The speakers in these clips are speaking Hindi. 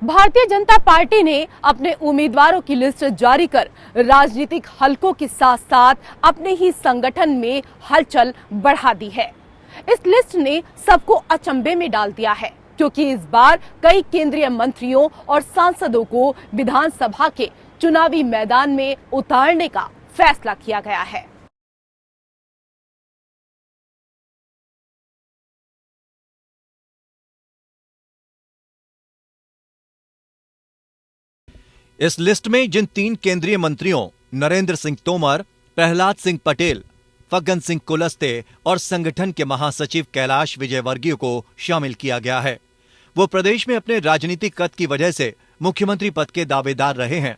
भारतीय जनता पार्टी ने अपने उम्मीदवारों की लिस्ट जारी कर राजनीतिक हलकों के साथ साथ अपने ही संगठन में हलचल बढ़ा दी है। इस लिस्ट ने सबको अचंभे में डाल दिया है, क्योंकि इस बार कई केंद्रीय मंत्रियों और सांसदों को विधानसभा के चुनावी मैदान में उतारने का फैसला किया गया है। इस लिस्ट में जिन 3 केंद्रीय मंत्रियों नरेंद्र सिंह तोमर, प्रहलाद सिंह पटेल, फग्गन सिंह कुलस्ते और संगठन के महासचिव कैलाश विजयवर्गीय को शामिल किया गया है, वो प्रदेश में अपने राजनीतिक कद की वजह से मुख्यमंत्री पद के दावेदार रहे हैं।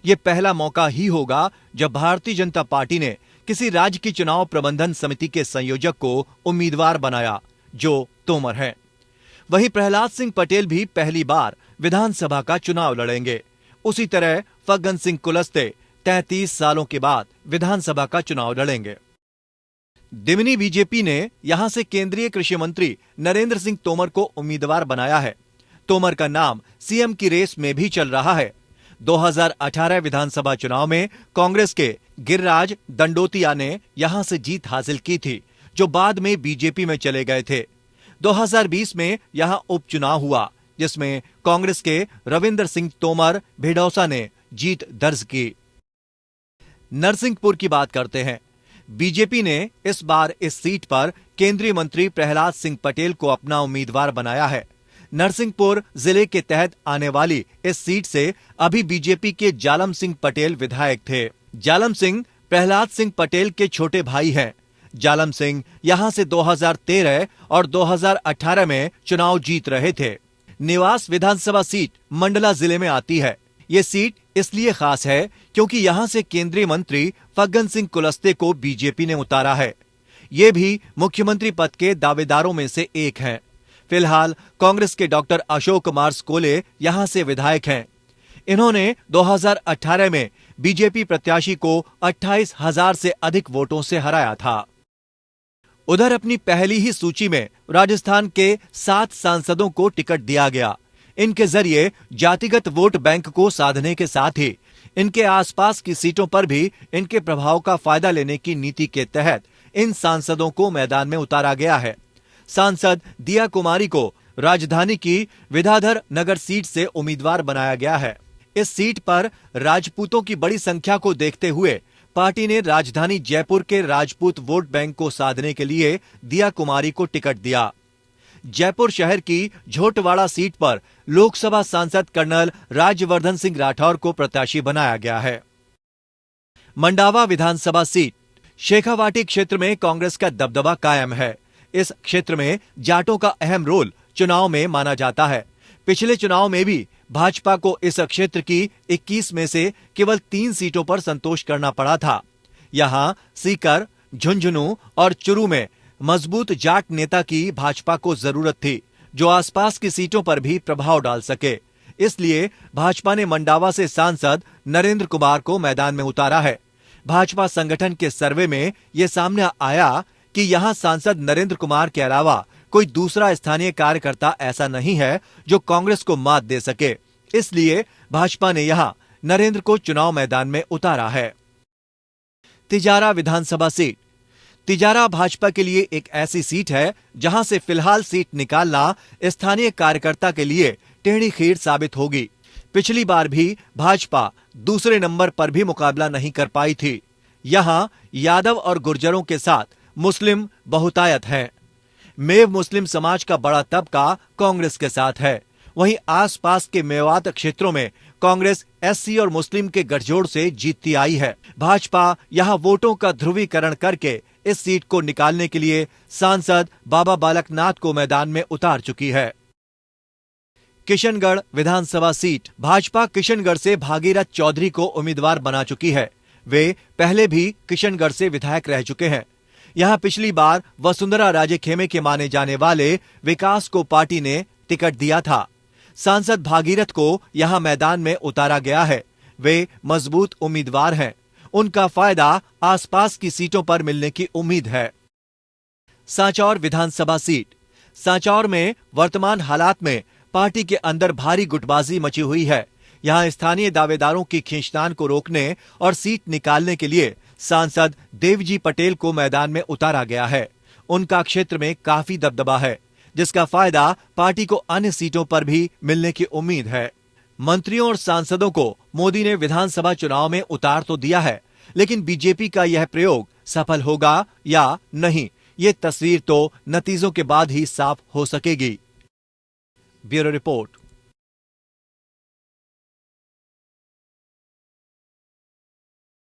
ये पहला मौका ही होगा जब भारतीय जनता पार्टी ने किसी राज्य की चुनाव प्रबंधन समिति के संयोजक को उम्मीदवार बनाया, जो तोमर है। वहीं प्रहलाद सिंह पटेल भी पहली बार विधानसभा का चुनाव लड़ेंगे। उसी तरह फग्गन सिंह कुलस्ते 33 सालों के बाद विधानसभा का चुनाव लड़ेंगे। दिमनी बीजेपी ने यहां से केंद्रीय कृषि मंत्री नरेंद्र सिंह तोमर को उम्मीदवार बनाया है। तोमर का नाम सीएम की रेस में भी चल रहा है। 2018 विधानसभा चुनाव में कांग्रेस के गिरिराज दंडोतिया ने यहां से जीत हासिल की थी, जो बाद में बीजेपी में चले गए थे। 2020 में यहां उपचुनाव हुआ, जिसमें कांग्रेस के रविंद्र सिंह तोमर भिडौसा ने जीत दर्ज की। नरसिंहपुर की बात करते हैं। बीजेपी ने इस बार इस सीट पर केंद्रीय मंत्री प्रहलाद सिंह पटेल को अपना उम्मीदवार बनाया है। नरसिंहपुर जिले के तहत आने वाली इस सीट से अभी बीजेपी के जालम सिंह पटेल विधायक थे। जालम सिंह प्रहलाद सिंह पटेल के छोटे भाई हैं। जालम सिंह यहां से 2013 और 2018 में चुनाव जीत रहे थे। निवास विधानसभा सीट मंडला जिले में आती है। ये सीट इसलिए खास है क्योंकि यहां से केंद्रीय मंत्री फग्गन सिंह कुलस्ते को बीजेपी ने उतारा है। ये भी मुख्यमंत्री पद के दावेदारों में से एक हैं। फिलहाल कांग्रेस के डॉक्टर अशोक कुमार स्कोले यहां से विधायक हैं। इन्होंने 2018 में बीजेपी प्रत्याशी को 28,000 से अधिक वोटों से हराया था। उधर अपनी पहली ही सूची में राजस्थान के 7 सांसदों को टिकट दिया गया। इनके जरिए जातिगत वोट बैंक को साधने के साथ ही इनके आसपास की सीटों पर भी इनके प्रभाव का फायदा लेने की नीति के तहत इन सांसदों को मैदान में उतारा गया है। सांसद दिया कुमारी को राजधानी की विद्याधर नगर सीट से उम्मीदवार बनाया गया है। इस सीट पर राजपूतों की बड़ी संख्या को देखते हुए पार्टी ने राजधानी जयपुर के राजपूत वोट बैंक को साधने के लिए दिया कुमारी को टिकट दिया। जयपुर शहर की झोटवाड़ा सीट पर लोकसभा सांसद कर्नल राज्यवर्धन सिंह राठौर को प्रत्याशी बनाया गया है। मंडावा विधानसभा सीट शेखावाटी क्षेत्र में कांग्रेस का दबदबा कायम है। इस क्षेत्र में जाटों का अहम रोल चुनाव में माना जाता है। पिछले चुनाव में भी भाजपा को इस क्षेत्र की 21 में से केवल 3 सीटों पर संतोष करना पड़ा था। यहां सीकर, झुंझुनू और चुरू में मजबूत जाट नेता की भाजपा को जरूरत थी, जो आसपास की सीटों पर भी प्रभाव डाल सके। इसलिए भाजपा ने मंडावा से सांसद नरेंद्र कुमार को मैदान में उतारा है। भाजपा संगठन के सर्वे में यह सामने आया कि यहां सांसद नरेंद्र कुमार के अलावा कोई दूसरा स्थानीय कार्यकर्ता ऐसा नहीं है जो कांग्रेस को मात दे सके। इसलिए भाजपा ने यहां नरेंद्र को चुनाव मैदान में उतारा है। तिजारा विधानसभा सीट। तिजारा भाजपा के लिए एक ऐसी सीट है जहां से फिलहाल सीट निकालना स्थानीय कार्यकर्ता के लिए टेढ़ी खीर साबित होगी। पिछली बार भी भाजपा दूसरे नंबर पर भी मुकाबला नहीं कर पाई थी। यहां यादव और गुर्जरों के साथ मुस्लिम बहुतायत है। मेव मुस्लिम समाज का बड़ा तबका कांग्रेस के साथ है। वहीं आसपास के मेवात क्षेत्रों में कांग्रेस एससी और मुस्लिम के गठजोड़ से जीतती आई है। भाजपा यहां वोटों का ध्रुवीकरण करके इस सीट को निकालने के लिए सांसद बाबा बालकनाथ को मैदान में उतार चुकी है। किशनगढ़ विधानसभा सीट। भाजपा किशनगढ़ से भागीरथ चौधरी को उम्मीदवार बना चुकी है। वे पहले भी किशनगढ़ से विधायक रह चुके हैं। यहां पिछली बार वसुंधरा राजे खेमे के माने जाने वाले विकास को पार्टी ने टिकट दिया था। सांसद भागीरथ को यहां मैदान में उतारा गया है। वे मजबूत उम्मीदवार हैं। उनका फायदा आसपास की सीटों पर मिलने की उम्मीद है। सांचौर विधानसभा सीट। सांचौर में वर्तमान हालात में पार्टी के अंदर भारी गुटबाजी मची हुई है। यहां स्थानीय दावेदारों की खींचतान को रोकने और सीट निकालने के लिए सांसद देवजी पटेल को मैदान में उतारा गया है। उनका क्षेत्र में काफी दबदबा है, जिसका फायदा पार्टी को अन्य सीटों पर भी मिलने की उम्मीद है। मंत्रियों और सांसदों को मोदी ने विधानसभा चुनाव में उतार तो दिया है, लेकिन बीजेपी का यह प्रयोग सफल होगा या नहीं, ये तस्वीर तो नतीजों के बाद ही साफ हो सकेगी। Bureau report.